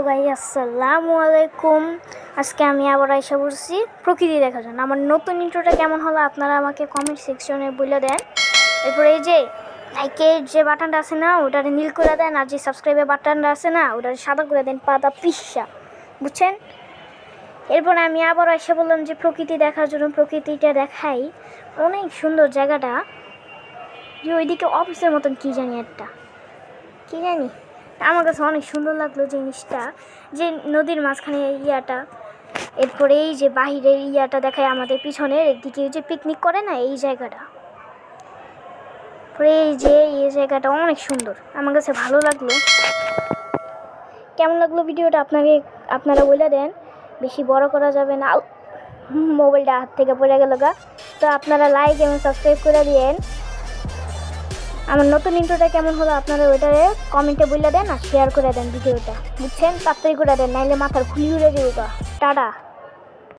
Guys আসসালামু আলাইকুম। আজকে আমি আবার আইসা বলছি প্রকৃতি দেখার জন্য। আমার নতুন ইন্ট্রোটা কেমন হলো আপনারা আমাকে কমেন্ট সেকশনে বলে দেন। এরপরে এই যে লাইকের যে বাটনটা আছে না ওটারে নীল করে দেন, আর যে সাবস্ক্রাইবের বাটনটা আছে না ওটারে সাদা করে দেন, পাতা পিসা, বুঝছেন? এরপরে আমি আবার আইসা বললাম যে প্রকৃতি দেখার জন্য। প্রকৃতিটা দেখাই, অনেক সুন্দর জায়গাটা। যে ওইদিকে অফিসের মতন কী জানি একটা, কী জানি, আমার কাছে অনেক সুন্দর লাগলো জিনিসটা, যে নদীর মাঝখানে ইয়াটা। এরপরে এই যে বাহিরের ইয়াটা দেখায় আমাদের পিছনের একদিকে যে পিকনিক করে না এই জায়গাটা। পরে এই যে এই জায়গাটা অনেক সুন্দর, আমার কাছে ভালো লাগলো। কেমন লাগলো ভিডিওটা আপনারা বলে দেন। বেশি বড় করা যাবে না, মোবাইলটা হাত থেকে পড়ে গেল গা। তো আপনারা লাইক এবং সাবস্ক্রাইব করে দিয়েন। আমার নতুন ইন্ট্রোটা কেমন হলো আপনারা ওইটারে কমেন্টে বলে দেন, আর শেয়ার করে দেন ভিডিওটা, বুঝছেন? তাড়াতাড়ি করে দেন, নাইলে মাথার খুলি উড়ে যাবে। টাটা।